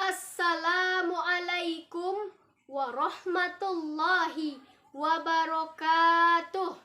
Assalamualaikum warahmatullahi wabarakatuh.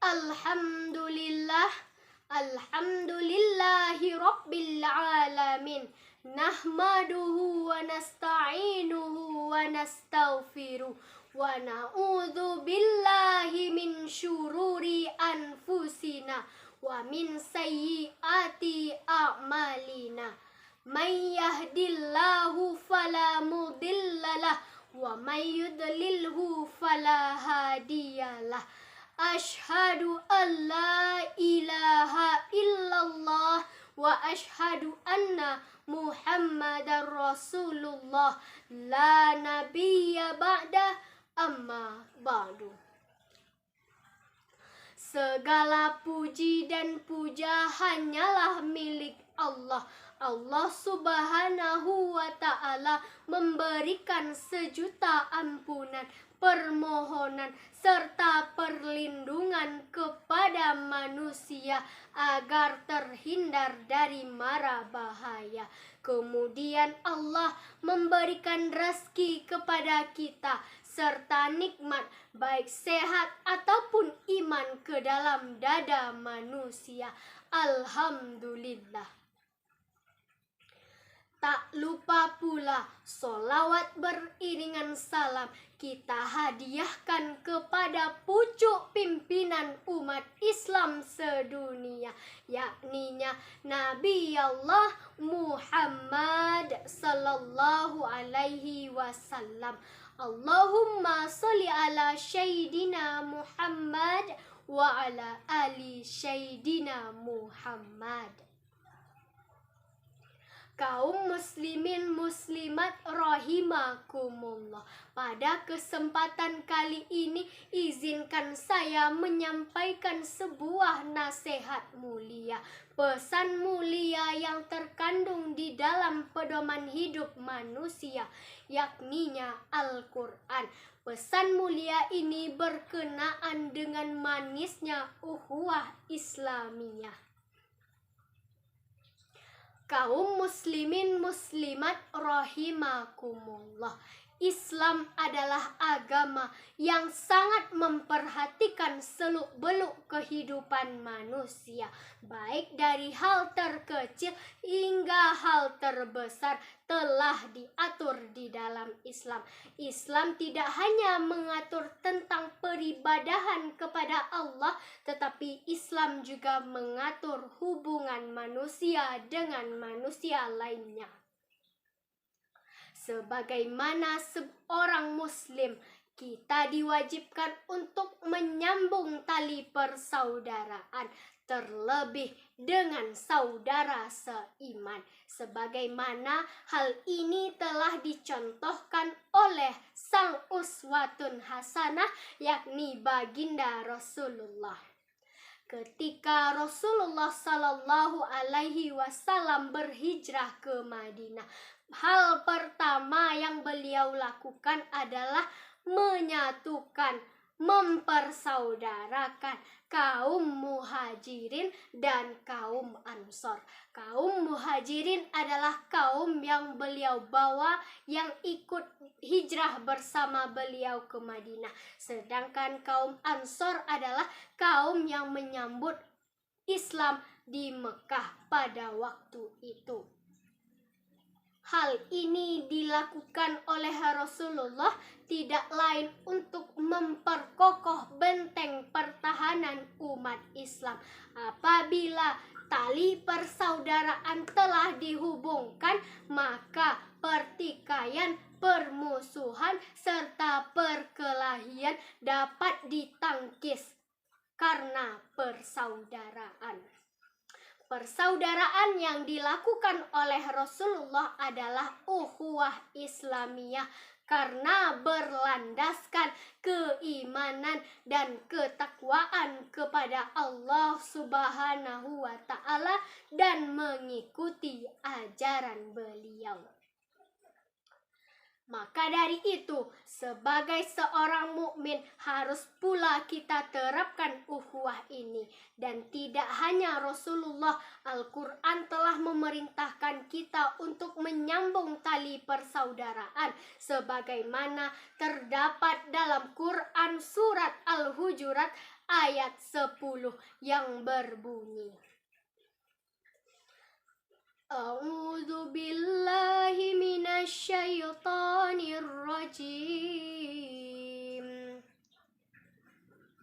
Alhamdulillahi rabbil alamin. Nahmaduhu wa nasta'inuhu wa nastaghfiruh wa na'udzu billahi min syururi anfusina wa min sayyiati a'malina. May yahdillahu fala mudhillalah wa may yudlilhu fala hadiyalah. Ashhadu an la ilaha illallah wa ashhadu anna Muhammadar Rasulullah la nabiyya ba'da amma ba'du. Segala puji dan puja hanyalah milik Allah. Allah Subhanahu wa ta'ala memberikan sejuta ampunan, permohonan, serta perlindungan kepada manusia agar terhindar dari mara bahaya. Kemudian Allah memberikan rezeki kepada kita serta nikmat baik sehat ataupun iman ke dalam dada manusia. Alhamdulillah. Tak lupa pula solawat beriringan salam kita hadiahkan kepada pucuk pimpinan umat Islam sedunia, yakninya Nabi Allah Muhammad sallallahu alaihi wasallam. Allahumma sholli ala Sayyidina Muhammad wa ala ali Sayyidina Muhammad. Kaum muslimin muslimat rahimakumullah, pada kesempatan kali ini izinkan saya menyampaikan sebuah nasihat mulia, pesan mulia yang terkandung di dalam pedoman hidup manusia, yakninya Al-Quran. Pesan mulia ini berkenaan dengan manisnya ukhuwah Islamiyah. Kaum muslimin muslimat rahimakumullah, Islam adalah agama yang sangat memperhatikan seluk-beluk kehidupan manusia, baik dari hal terkecil hingga hal terbesar telah diatur di dalam Islam. Islam tidak hanya mengatur tentang peribadahan kepada Allah, tetapi Islam juga mengatur hubungan manusia dengan manusia lainnya. Sebagaimana seorang muslim, kita diwajibkan untuk menyambung tali persaudaraan, terlebih dengan saudara seiman. Sebagaimana hal ini telah dicontohkan oleh sang uswatun hasanah, yakni baginda Rasulullah. Ketika Rasulullah Sallallahu Alaihi Wasallam berhijrah ke Madinah, hal pertama yang beliau lakukan adalah menyatukan, mempersaudarakan kaum muhajirin dan kaum ansor. Kaum muhajirin adalah kaum yang beliau bawa yang ikut hijrah bersama beliau ke Madinah. Sedangkan kaum ansor adalah kaum yang menyambut Islam di Mekah pada waktu itu. Hal ini dilakukan oleh Rasulullah tidak lain untuk memperkokoh benteng pertahanan umat Islam. Apabila tali persaudaraan telah dihubungkan, maka pertikaian, permusuhan, serta perkelahian dapat ditangkis karena persaudaraan. Persaudaraan yang dilakukan oleh Rasulullah adalah ukhuwah Islamiyah karena berlandaskan keimanan dan ketakwaan kepada Allah Subhanahu wa ta'ala dan mengikuti ajaran beliau. Maka dari itu, sebagai seorang mukmin harus pula kita terapkan ukhuwah ini. Dan tidak hanya Rasulullah, Al-Quran telah memerintahkan kita untuk menyambung tali persaudaraan sebagaimana terdapat dalam Quran surat Al-Hujurat ayat 10 yang berbunyi, A'udzu billahi minasy syaithanir rajim.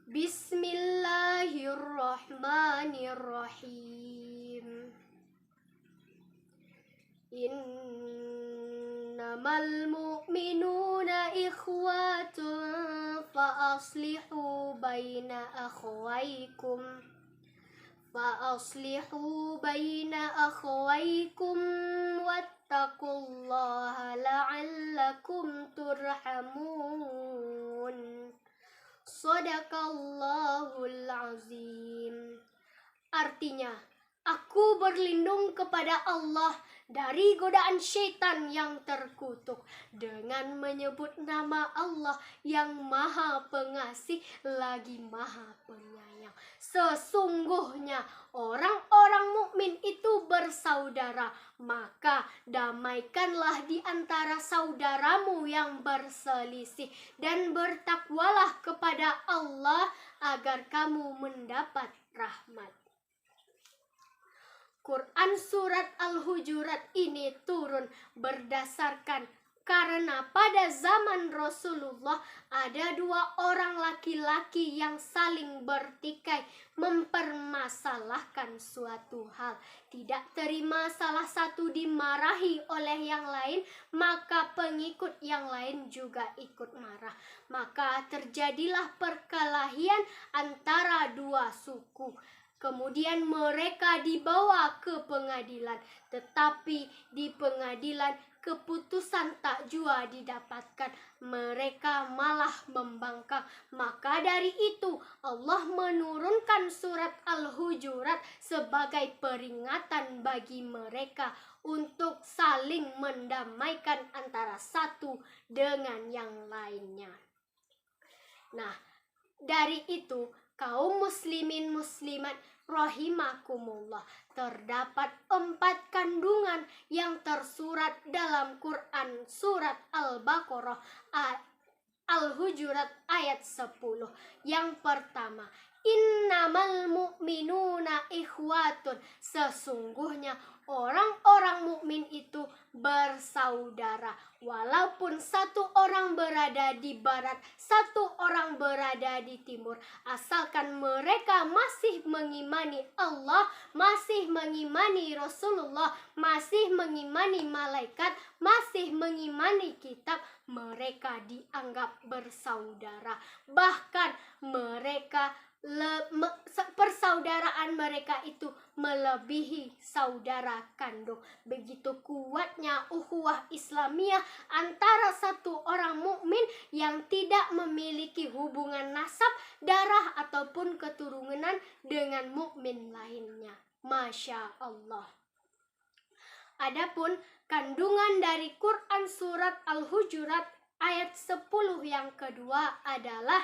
Bismillahirrahmanirrahim. Innamal mu'minuna ikhwatun fa aslihu baina akhawaykum wattaqullaha la'allakum turhamun. Shadaqallahul azim. Artinya, aku berlindung kepada Allah dari godaan syaitan yang terkutuk dengan menyebut nama Allah yang Maha Pengasih lagi Maha Penyayang. Sesungguhnya orang-orang mukmin itu bersaudara, maka damaikanlah di antara saudaramu yang berselisih dan bertakwalah kepada Allah agar kamu mendapat rahmat. Quran surat Al-Hujurat ini turun berdasarkan karena pada zaman Rasulullah ada 2 orang laki-laki yang saling bertikai mempermasalahkan suatu hal. Tidak terima salah satu dimarahi oleh yang lain, maka pengikut yang lain juga ikut marah. Maka terjadilah perkelahian antara 2 suku. Kemudian mereka dibawa ke pengadilan, tetapi di pengadilan keputusan tak jua didapatkan. Mereka malah membangkang. Maka dari itu Allah menurunkan surat Al-Hujurat sebagai peringatan bagi mereka untuk saling mendamaikan antara satu dengan yang lainnya. Nah, dari itu kaum muslimin muslimat rahimakumullah, terdapat 4 kandungan yang tersurat dalam Quran surat Al-Baqarah Al-Hujurat ayat 10. Yang pertama, innamal mu'minuna ikhwatun. Sesungguhnya orang-orang mukmin itu bersaudara. Walaupun satu orang berada di barat, satu orang berada di timur, asalkan mereka masih mengimani Allah, masih mengimani Rasulullah, masih mengimani malaikat, masih mengimani kitab, mereka dianggap bersaudara. Bahkan mereka persaudaraan mereka itu melebihi saudara kandung. Begitu kuatnya ukhuwah Islamiyah antara satu orang mukmin yang tidak memiliki hubungan nasab, darah ataupun keturunan dengan mukmin lainnya. Masya Allah. Adapun kandungan dari Quran surat Al-Hujurat ayat 10 yang kedua adalah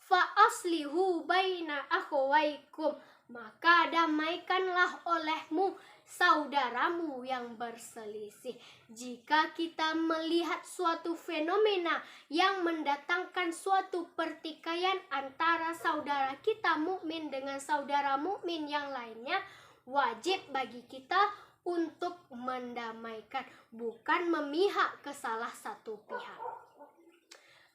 fa aslihu baina akhawaykum, maka damaikanlah olehmu saudaramu yang berselisih. Jika kita melihat suatu fenomena yang mendatangkan suatu pertikaian antara saudara kita mukmin dengan saudara mukmin yang lainnya, wajib bagi kita untuk mendamaikan, bukan memihak ke salah satu pihak.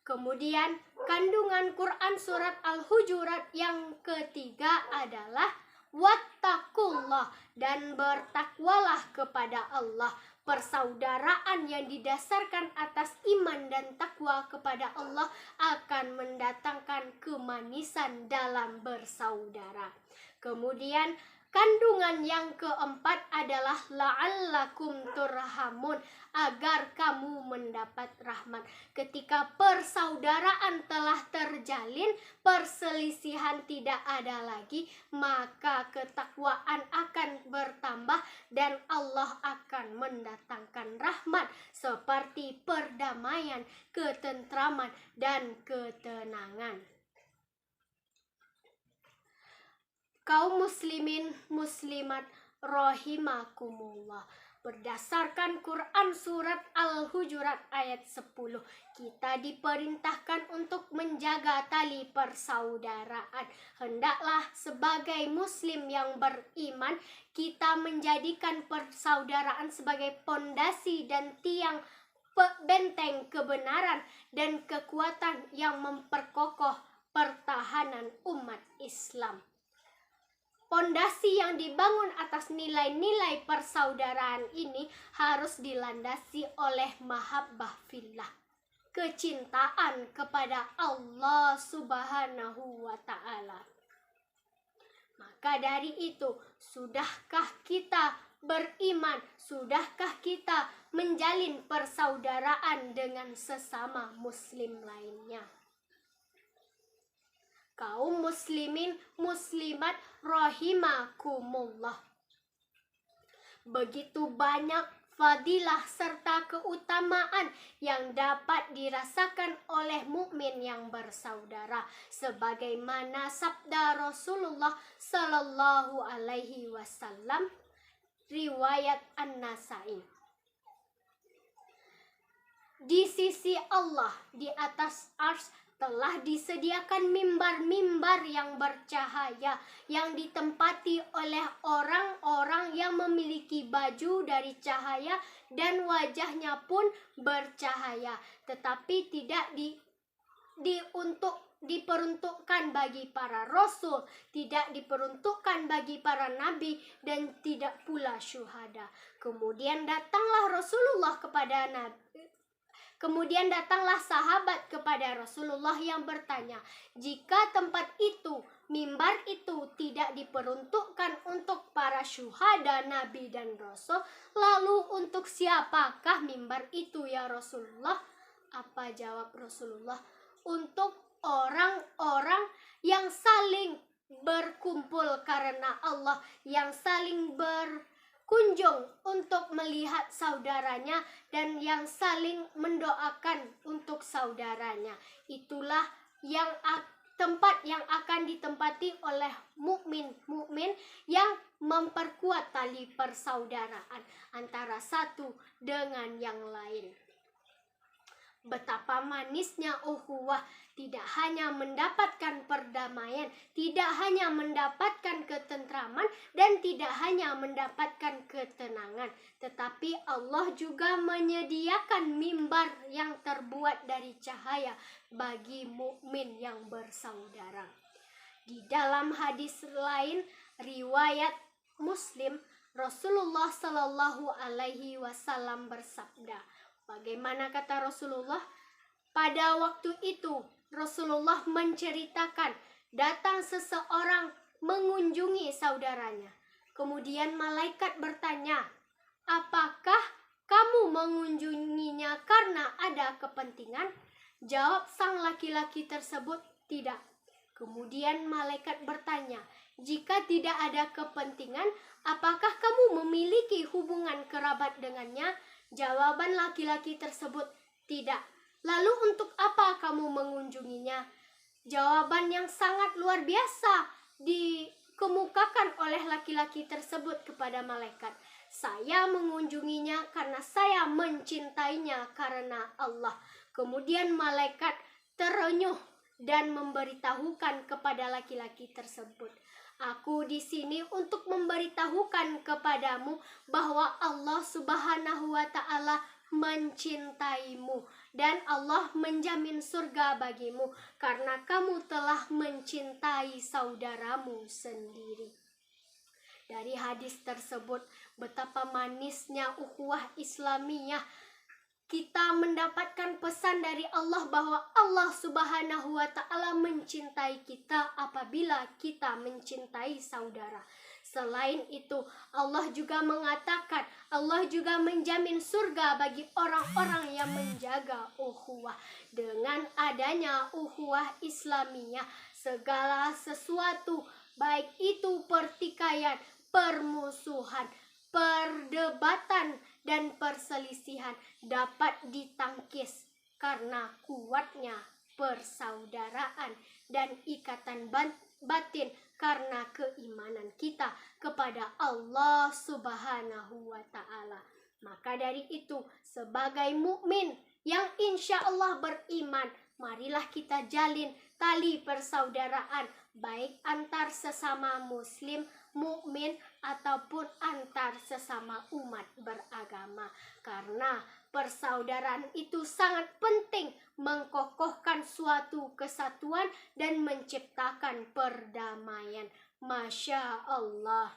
Kemudian kandungan Quran surat Al-Hujurat yang ketiga adalah wattaqullah, dan bertakwalah kepada Allah. Persaudaraan yang didasarkan atas iman dan takwa kepada Allah akan mendatangkan kemanisan dalam bersaudara. Kemudian kandungan yang keempat adalah la'allakum turhamun, agar kamu mendapat rahmat. Ketika persaudaraan telah terjalin, perselisihan tidak ada lagi, maka ketakwaan akan bertambah dan Allah akan mendatangkan rahmat rahmat seperti perdamaian, ketentraman, dan ketenangan. Kaum muslimin muslimat rahimakumullah, berdasarkan Quran surat Al-Hujurat ayat 10, kita diperintahkan untuk menjaga tali persaudaraan. Hendaklah sebagai muslim yang beriman, kita menjadikan persaudaraan sebagai pondasi dan tiang benteng kebenaran dan kekuatan yang memperkokoh pertahanan umat Islam. Pondasi yang dibangun atas nilai-nilai persaudaraan ini harus dilandasi oleh mahabbah fillah, kecintaan kepada Allah Subhanahu wa Ta'ala. Maka dari itu, sudahkah kita beriman? Sudahkah kita menjalin persaudaraan dengan sesama muslim lainnya? Kaum muslimin muslimat rahimakumullah, begitu banyak fadilah serta keutamaan yang dapat dirasakan oleh mukmin yang bersaudara, sebagaimana sabda Rasulullah sallallahu alaihi wasallam, riwayat An-Nasa'i. Di sisi Allah di atas arsy telah disediakan mimbar-mimbar yang bercahaya yang ditempati oleh orang-orang yang memiliki baju dari cahaya dan wajahnya pun bercahaya, tetapi tidak diperuntukkan bagi para rasul, tidak diperuntukkan bagi para nabi, dan tidak pula syuhada. Kemudian datanglah sahabat kepada Rasulullah yang bertanya, jika tempat itu, mimbar itu tidak diperuntukkan untuk para syuhada, nabi dan rasul, lalu untuk siapakah mimbar itu ya Rasulullah? Apa jawab Rasulullah? Untuk orang-orang yang saling berkumpul karena Allah, yang saling berkunjung untuk melihat saudaranya, dan yang saling mendoakan untuk saudaranya. Itulah tempat yang akan ditempati oleh mukmin yang memperkuat tali persaudaraan antara satu dengan yang lain. Betapa manisnya ukhuwah, tidak hanya mendapatkan perdamaian, tidak hanya mendapatkan ketentraman, dan tidak hanya mendapatkan ketenangan, tetapi Allah juga menyediakan mimbar yang terbuat dari cahaya bagi mukmin yang bersaudara. Di dalam hadis lain riwayat Muslim, Rasulullah Shallallahu alaihi wasallam bersabda, bagaimana kata Rasulullah? Pada waktu itu Rasulullah menceritakan, datang seseorang mengunjungi saudaranya. Kemudian malaikat bertanya, apakah kamu mengunjunginya karena ada kepentingan? Jawab sang laki-laki tersebut, tidak. Kemudian malaikat bertanya, jika tidak ada kepentingan, apakah kamu memiliki hubungan kerabat dengannya? Jawaban laki-laki tersebut, tidak. Lalu untuk apa kamu mengunjunginya? Jawaban yang sangat luar biasa dikemukakan oleh laki-laki tersebut kepada malaikat. Saya mengunjunginya karena saya mencintainya karena Allah. Kemudian malaikat terenyuh dan memberitahukan kepada laki-laki tersebut, aku di sini untuk memberitahukan kepadamu bahwa Allah Subhanahu wa Ta'ala mencintaimu dan Allah menjamin surga bagimu karena kamu telah mencintai saudaramu sendiri. Dari hadis tersebut, betapa manisnya ukhuwah Islamiyah. Kita mendapatkan pesan dari Allah bahwa Allah Subhanahu wa Ta'ala mencintai kita apabila kita mencintai saudara. Selain itu, Allah juga mengatakan, Allah juga menjamin surga bagi orang-orang yang menjaga ukhuwah. Dengan adanya ukhuwah Islamiyah, segala sesuatu, baik itu pertikaian, permusuhan, perdebatan dan perselisihan dapat ditangkis karena kuatnya persaudaraan dan ikatan batin karena keimanan kita kepada Allah Subhanahu wa Ta'ala. Maka dari itu, sebagai mukmin yang insya Allah beriman, marilah kita jalin tali persaudaraan baik antar sesama muslim, mukmin ataupun antar sesama umat beragama. Karena persaudaraan itu sangat penting mengkokohkan suatu kesatuan dan menciptakan perdamaian. Masya Allah.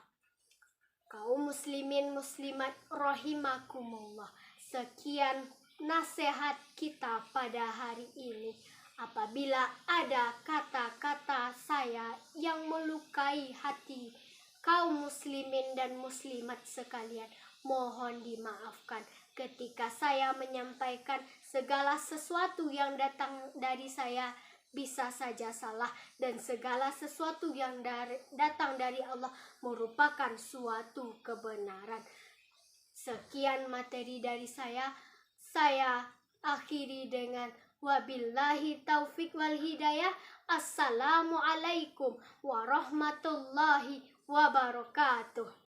Kaum muslimin muslimat rahimakumullah. Sekian nasihat kita pada hari ini. Apabila ada kata-kata saya yang melukai hati kaum muslimin dan muslimat sekalian, mohon dimaafkan. Ketika saya menyampaikan segala sesuatu yang datang dari saya bisa saja salah, dan segala sesuatu yang datang dari Allah merupakan suatu kebenaran. Sekian materi dari saya akhiri dengan wabillahi taufik wal hidayah. Assalamualaikum warahmatullahi wabarakatuh.